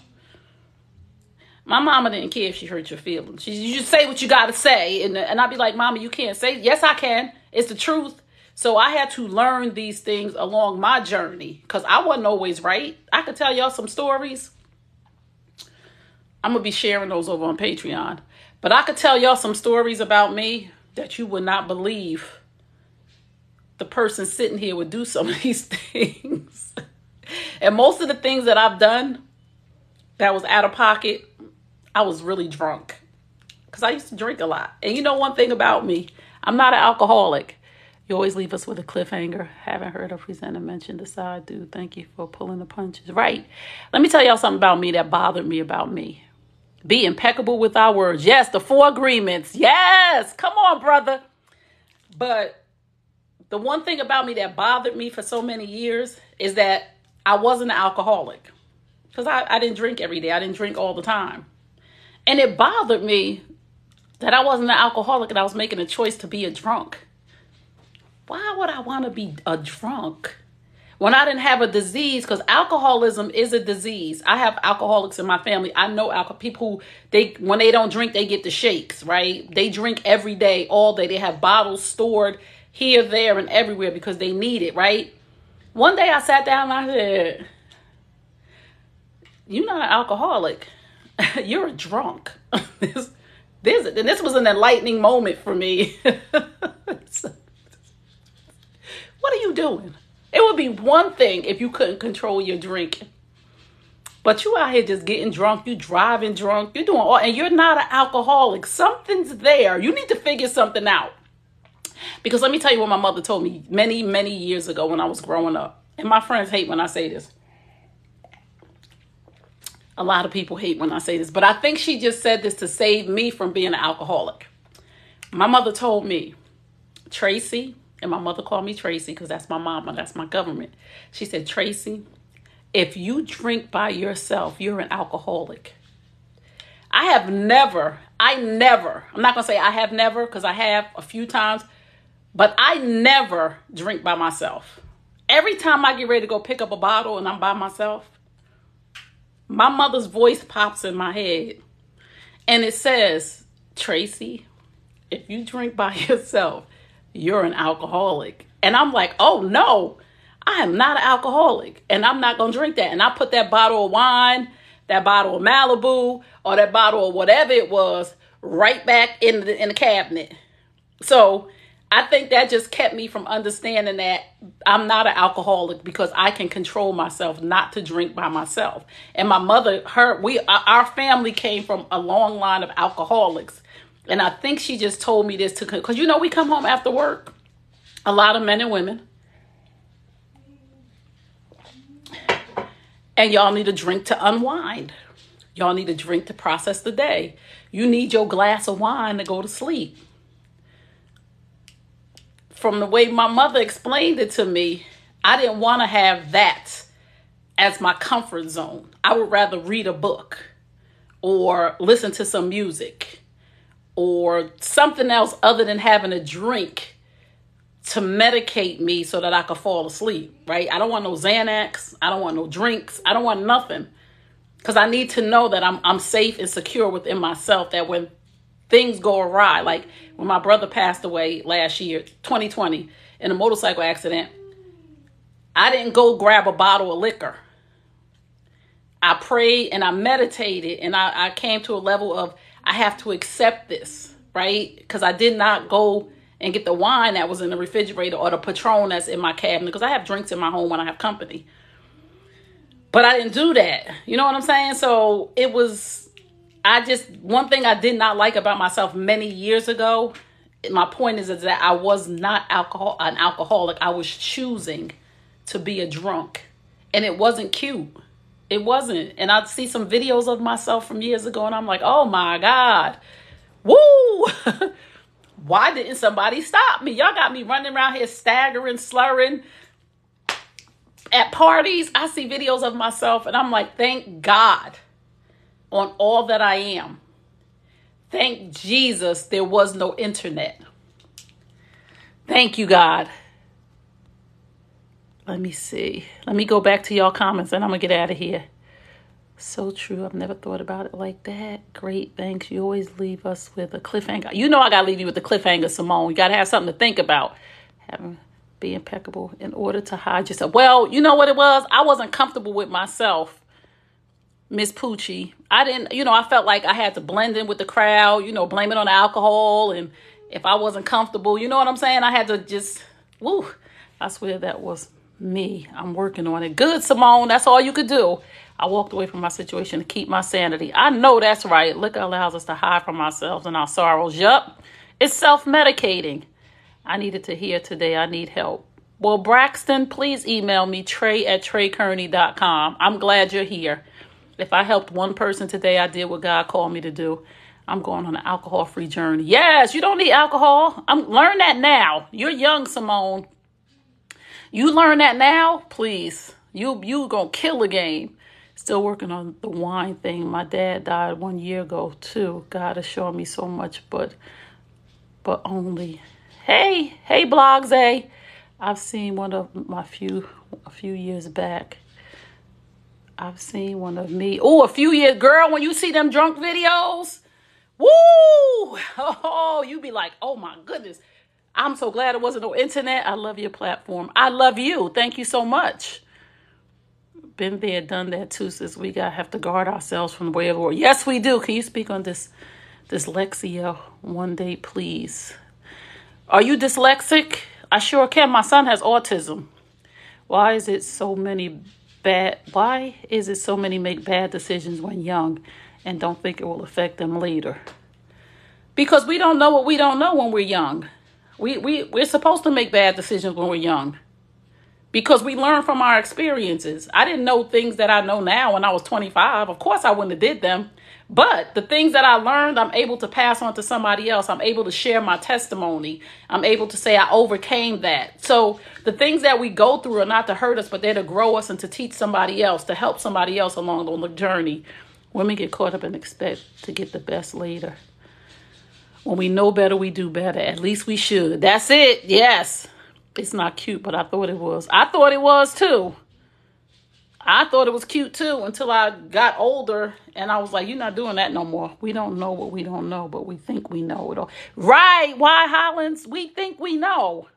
didn't care if she hurt your feelings. You just say what you got to say. And I'd be like, Mama, you can't say. Yes, I can. It's the truth. So I had to learn these things along my journey because I wasn't always right. I could tell y'all some stories. I'm going to be sharing those over on Patreon. But I could tell y'all some stories about me that you would not believe the person sitting here would do some of these things. And most of the things that I've done that was out of pocket, I was really drunk. Because I used to drink a lot. And you know one thing about me, I'm not an alcoholic. You always leave us with a cliffhanger. Haven't heard a presenter mention the side dude. Thank you for pulling the punches. Right. Let me tell y'all something about me that bothered me about me. Be impeccable with our words. Yes, the 4 agreements. Yes. Come on, brother. But the one thing about me that bothered me for so many years is that I wasn't an alcoholic. Because I didn't drink every day. I didn't drink all the time. And it bothered me that I wasn't an alcoholic and I was making a choice to be a drunk. Why would I want to be a drunk when I didn't have a disease? Because alcoholism is a disease. I have alcoholics in my family. I know people who, when they don't drink, they get the shakes, right? They drink every day, all day. They have bottles stored. here, there, and everywhere because they need it, right? One day I sat down and I said, you're not an alcoholic. You're a drunk. This was an enlightening moment for me. What are you doing? It would be one thing if you couldn't control your drinking. But you out here just getting drunk, you driving drunk, you're doing all, and you're not an alcoholic. Something's there. You need to figure something out. Because let me tell you what my mother told me many, many years ago when I was growing up. And my friends hate when I say this. A lot of people hate when I say this. But I think she just said this to save me from being an alcoholic. My mother told me, Tracy, and my mother called me Tracy because that's my mama, that's my government. She said, Tracy, if you drink by yourself, you're an alcoholic. I'm not going to say I have never, because I have a few times, but I never drink by myself. Every time I get ready to go pick up a bottle and I'm by myself, my mother's voice pops in my head. And it says, Tracy, if you drink by yourself, you're an alcoholic. And I'm like, oh no, I am not an alcoholic. And I'm not going to drink that. And I put that bottle of wine, that bottle of Malibu, or that bottle of whatever it was right back in the cabinet. So I think that just kept me from understanding that I'm not an alcoholic because I can control myself not to drink by myself. And my mother, our family came from a long line of alcoholics. And I think she just told me this because, we come home after work, a lot of men and women. And y'all need a drink to unwind. Y'all need a drink to process the day. You need your glass of wine to go to sleep. From the way my mother explained it to me, I didn't want to have that as my comfort zone. I would rather read a book or listen to some music or something else other than having a drink to medicate me so that I could fall asleep, right? I don't want no Xanax. I don't want no drinks. I don't want nothing. Because I need to know that I'm safe and secure within myself, that when things go awry, like when my brother passed away last year, 2020, in a motorcycle accident, I didn't go grab a bottle of liquor. I prayed and I meditated and I came to a level of, I have to accept this, right? Because I did not go and get the wine that was in the refrigerator or the Patron that's in my cabinet, because I have drinks in my home when I have company. But I didn't do that. You know what I'm saying? So it was, one thing I did not like about myself many years ago, my point is that I was not an alcoholic. I was choosing to be a drunk. And it wasn't cute. It wasn't. And I'd see some videos of myself from years ago and I'm like, oh my God. Woo! Why didn't somebody stop me? Y'all got me running around here staggering, slurring. At parties, I see videos of myself and I'm like, thank God on all that I am. Thank Jesus there was no internet. Thank you, God. Let me see. Let me go back to y'all comments and I'm going to get out of here. So true. I've never thought about it like that. Great. Thanks. You always leave us with a cliffhanger. You know I got to leave you with the cliffhanger, Simone. You got to have something to think about. Be impeccable in order to hide yourself. Well, you know what it was? I wasn't comfortable with myself, Miss Poochie. I felt like I had to blend in with the crowd, blame it on the alcohol. And if I wasn't comfortable, you know what I'm saying? I had to just, I swear that was me. I'm working on it. Good, Simone. That's all you could do. I walked away from my situation to keep my sanity. I know that's right. Liquor allows us to hide from ourselves and our sorrows. Yup. It's self-medicating. I needed to hear today. I need help. Well, Braxton, please email me, trey@treykearney.com. I'm glad you're here. If I helped one person today, I did what God called me to do. I'm going on an alcohol-free journey. Yes, you don't need alcohol. Learn that now. You're young, Simone. You learn that now, please. You gonna kill the game. Still working on the wine thing. My dad died 1 year ago too. God has shown me so much, but only. Hey, Blogs A. I've seen one of my a few years back. I've seen one of me. Oh, a few years, girl. When you see them drunk videos, woo! Oh, you be like, oh my goodness. I'm so glad it wasn't no internet. I love your platform. I love you. Thank you so much. Been there, done that too, sis. We gotta have to guard ourselves from the way of the world. Yes, we do. Can you speak on this dyslexia one day, please? Are you dyslexic? I sure can. My son has autism. Why is it so many make bad decisions when young and don't think it will affect them later? Because we don't know what we don't know when we're young. We're supposed to make bad decisions when we're young. Because we learn from our experiences. I didn't know things that I know now when I was 25. Of course, I wouldn't have did them. But the things that I learned, I'm able to pass on to somebody else. I'm able to share my testimony. I'm able to say I overcame that. So the things that we go through are not to hurt us, but they're to grow us and to teach somebody else, to help somebody else along on the journey. Women get caught up and expect to get the best later. When we know better, we do better. At least we should. That's it. Yes. It's not cute, but I thought it was. I thought it was too. I thought it was cute too until I got older and I was like, you're not doing that no more. We don't know what we don't know, but we think we know it all. Right. Why, Hollins? We think we know.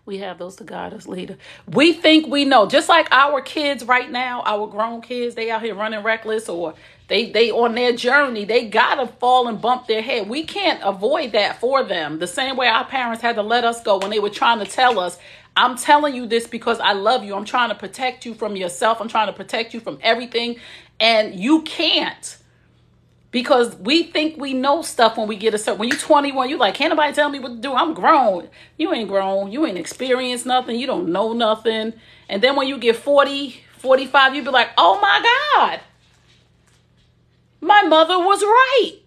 We have those to guide us later. We think we know. Just like our kids right now, our grown kids, they out here running reckless or they on their journey. They got to fall and bump their head. We can't avoid that for them. The same way our parents had to let us go when they were trying to tell us, I'm telling you this because I love you. I'm trying to protect you from yourself. I'm trying to protect you from everything. And you can't. Because we think we know stuff when we get a certain... When you're 21, you're like, can't nobody tell me what to do? I'm grown. You ain't grown. You ain't experienced nothing. You don't know nothing. And then when you get 40, 45, you be like, oh my God. My mother was right.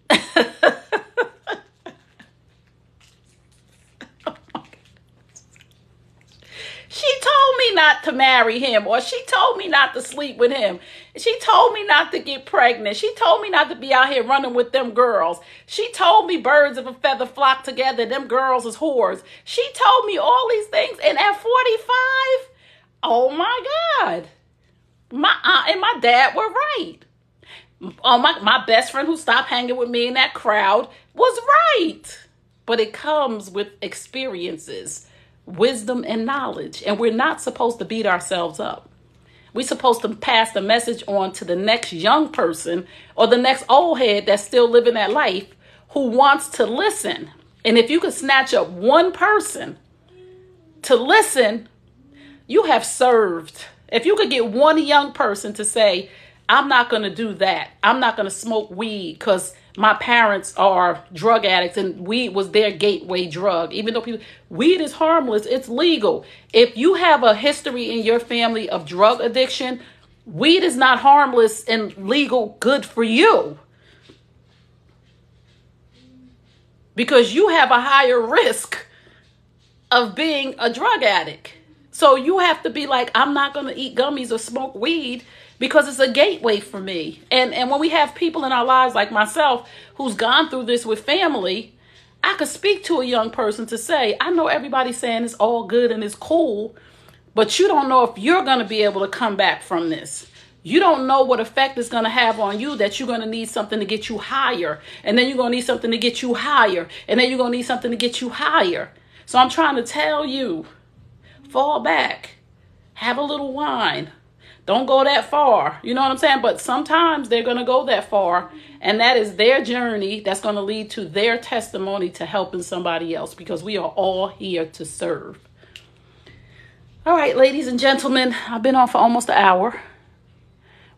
She told me not to marry him, or she told me not to sleep with him. She told me not to get pregnant. She told me not to be out here running with them girls. She told me birds of a feather flock together. Them girls is whores. She told me all these things. And at 45, oh my God, my aunt and my dad were right. Oh, my best friend who stopped hanging with me in that crowd was right. But it comes with experiences, wisdom, and knowledge. And we're not supposed to beat ourselves up. We're supposed to pass the message on to the next young person or the next old head that's still living that life who wants to listen. And if you could snatch up one person to listen, you have served. If you could get one young person to say, I'm not going to do that. I'm not going to smoke weed because my parents are drug addicts and weed was their gateway drug. Even though weed is harmless, it's legal. If you have a history in your family of drug addiction, weed is not harmless and legal, good for you. Because you have a higher risk of being a drug addict. So you have to be like, I'm not going to eat gummies or smoke weed because it's a gateway for me. And when we have people in our lives like myself who's gone through this with family, I could speak to a young person to say, I know everybody's saying it's all good and it's cool, but you don't know if you're going to be able to come back from this. You don't know what effect it's going to have on you, that you're going to need something to get you higher. And then you're going to need something to get you higher. And then you're going to need something to get you higher. So I'm trying to tell you, fall back, have a little wine. Don't go that far. You know what I'm saying? But sometimes they're going to go that far. And that is their journey that's going to lead to their testimony to helping somebody else, because we are all here to serve. All right, ladies and gentlemen, I've been on for almost an hour.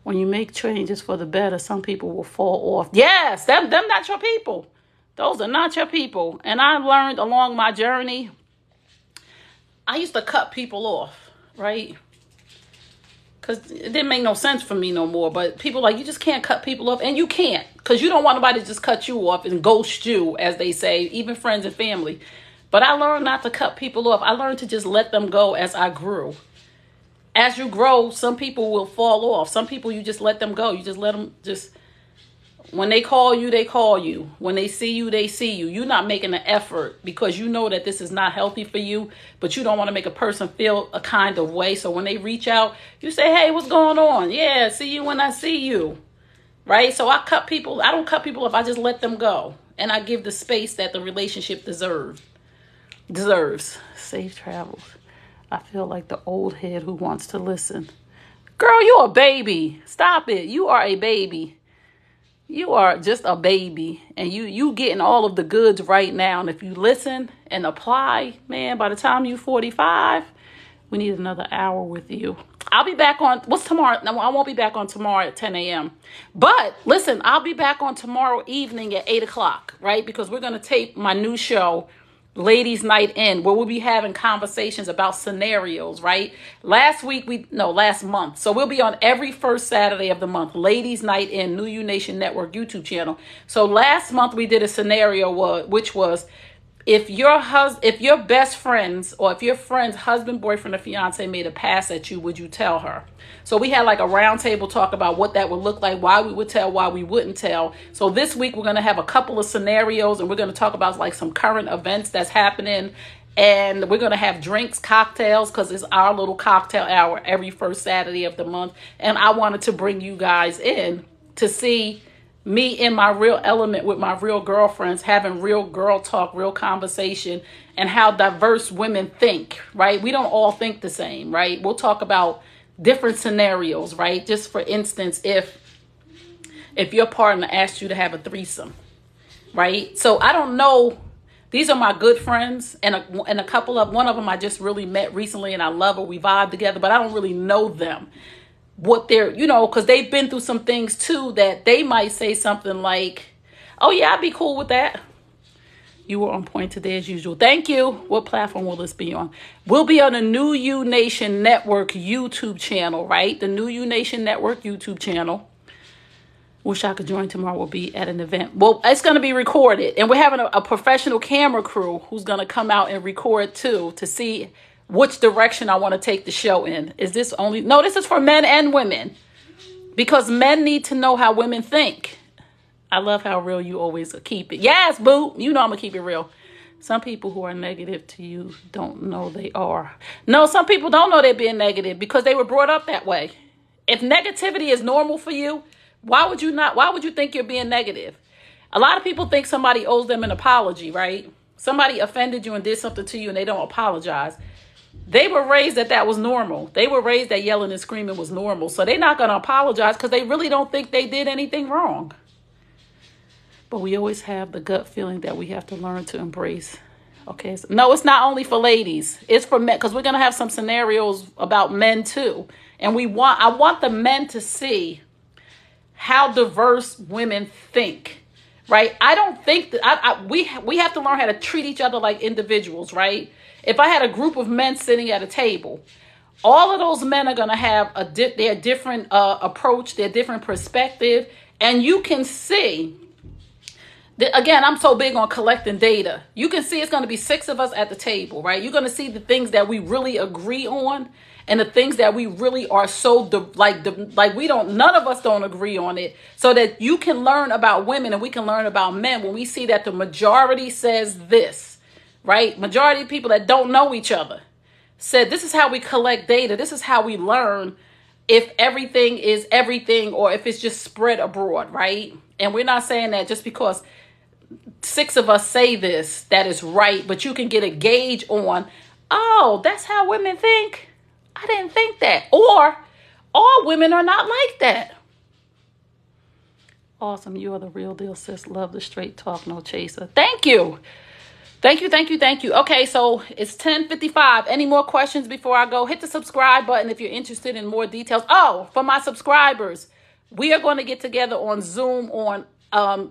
When you make changes for the better, some people will fall off. Yes, them not your people. Those are not your people. And I learned along my journey, I used to cut people off, right? Because it didn't make no sense for me no more. But people like, you just can't cut people off. And you can't. Because you don't want nobody to just cut you off and ghost you, as they say, even friends and family. But I learned not to cut people off. I learned to just let them go as I grew. As you grow, some people will fall off. Some people, you just let them go. You just let them just... When they call you, they call you. When they see you, they see you. You're not making an effort because you know that this is not healthy for you, but you don't want to make a person feel a kind of way. So when they reach out, you say, hey, what's going on? Yeah, see you when I see you. Right? So I don't cut people off. I just let them go. And I give the space that the relationship deserves. deserves. Safe travels. I feel like the old head who wants to listen. Girl, you're a baby. Stop it. You are a baby. You are just a baby. And you getting all of the goods right now. And if you listen and apply, man, by the time you're 45, we need another hour with you. I'll be back on, what's tomorrow? No, I won't be back on tomorrow at 10 a.m. But listen, I'll be back on tomorrow evening at 8 o'clock, right? Because we're going to tape my new show, Ladies Night In, where we'll be having conversations about scenarios, right? Last month. So we'll be on every first Saturday of the month, Ladies Night In, New You Nation Network YouTube channel. So last month we did a scenario which was, if your best friends or if your friend's husband, boyfriend, or fiance made a pass at you, would you tell her? So we had like a round table talk about what that would look like, why we would tell, why we wouldn't tell. So this week we're going to have a couple of scenarios and we're going to talk about like some current events that's happening. And we're going to have drinks, cocktails, because it's our little cocktail hour every first Saturday of the month. And I wanted to bring you guys in to see me in my real element with my real girlfriends, having real girl talk, real conversation, and how diverse women think, right? We don't all think the same, right? We'll talk about different scenarios, right? Just for instance, if your partner asked you to have a threesome, right? So I don't know. These are my good friends, and one of them I just really met recently, and I love her. We vibe together, but I don't really know them. What they're, because they've been through some things too that they might say something like, oh yeah, I'd be cool with that. You were on point today as usual. Thank you. What platform will this be on? We'll be on the New You Nation Network YouTube channel, right? The New You Nation Network YouTube channel. Wish I could join tomorrow. We'll be at an event. Well, it's going to be recorded. And we're having a professional camera crew who's going to come out and record too to see which direction I want to take the show in. Is this only... No, this is for men and women. Because men need to know how women think. I love how real you always keep it. Yes, boo. You know I'm going to keep it real. Some people who are negative to you don't know they are. No, some people don't know they're being negative because they were brought up that way. If negativity is normal for you, why would you think you're being negative? A lot of people think somebody owes them an apology, right? Somebody offended you and did something to you and they don't apologize. They were raised that was normal. They were raised that yelling and screaming was normal. So they're not going to apologize because they really don't think they did anything wrong. But we always have the gut feeling that we have to learn to embrace. Okay. So, no, it's not only for ladies. It's for men, because we're going to have some scenarios about men too. And I want the men to see how diverse women think. Right? I don't think that we have to learn how to treat each other like individuals, right? If I had a group of men sitting at a table, all of those men are going to have their different approach, their different perspective. And you can see, again, I'm so big on collecting data. You can see it's going to be 6 of us at the table, right? You're going to see the things that we really agree on and the things that we really are none of us don't agree on it, so that you can learn about women and we can learn about men when we see that the majority says this, right? Majority of people that don't know each other said, this is how we collect data. This is how we learn if everything is everything or if it's just spread abroad, right? And we're not saying that just because 6 of us say this, that is right, but you can get a gauge on, oh, that's how women think. I didn't think that. Or all women are not like that. Awesome. You are the real deal, sis. Love the straight talk, no chaser. Thank you. Thank you, thank you, thank you. Okay, so it's 10:55. Any more questions before I go? Hit the subscribe button if you're interested in more details. Oh, for my subscribers, we are going to get together on Zoom on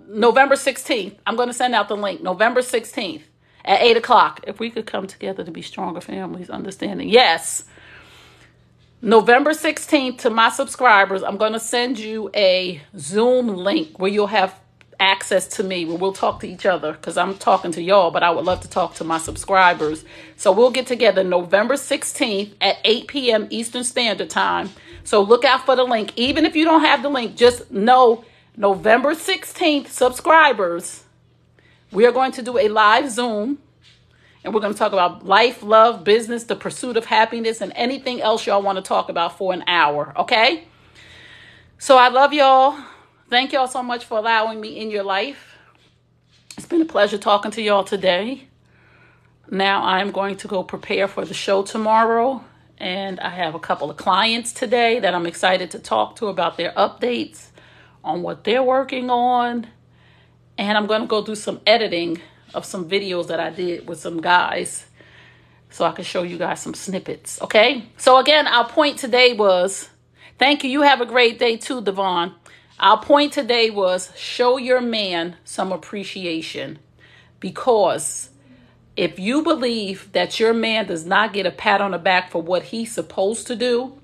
November 16th. I'm going to send out the link. November 16th at 8 o'clock. If we could come together to be stronger families, understanding. Yes. November 16th, to my subscribers, I'm going to send you a Zoom link where you'll have access to me, where we'll talk to each other, because I'm talking to y'all, but I would love to talk to my subscribers. So we'll get together November 16th at 8 p.m. Eastern Standard Time. So look out for the link. Even if you don't have the link, just know November 16th, subscribers, we are going to do a live Zoom. And we're going to talk about life, love, business, the pursuit of happiness, and anything else y'all want to talk about for an hour, okay? So I love y'all. Thank y'all so much for allowing me in your life. It's been a pleasure talking to y'all today. Now I'm going to go prepare for the show tomorrow. And I have a couple of clients today that I'm excited to talk to about their updates on what they're working on. And I'm going to go do some editing of some videos that I did with some guys so I can show you guys some snippets. Okay. So again, our point today was, thank you. You have a great day too, Devon. Our point today was show your man some appreciation, because if you believe that your man does not get a pat on the back for what he's supposed to do,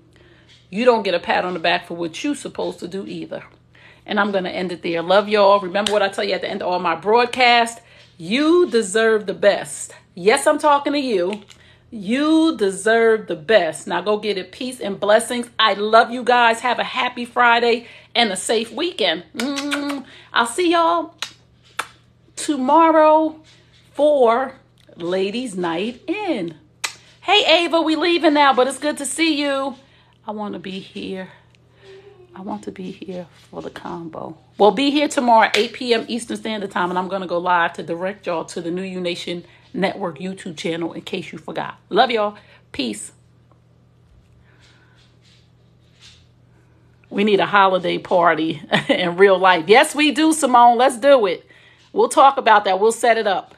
you don't get a pat on the back for what you're supposed to do either. And I'm going to end it there. Love y'all. Remember what I tell you at the end of all my broadcasts. You deserve the best. Yes, I'm talking to you. You deserve the best. Now go get it. Peace and blessings. I love you guys. Have a happy Friday and a safe weekend. I'll see y'all tomorrow for Ladies Night In. Hey, Ava, we leaving now, but it's good to see you. I want to be here. I want to be here for the combo. We'll be here tomorrow, 8 p.m. Eastern Standard Time, and I'm going to go live to direct y'all to the New You Nation Network YouTube channel in case you forgot. Love y'all. Peace. We need a holiday party in real life. Yes, we do, Simone. Let's do it. We'll talk about that. We'll set it up.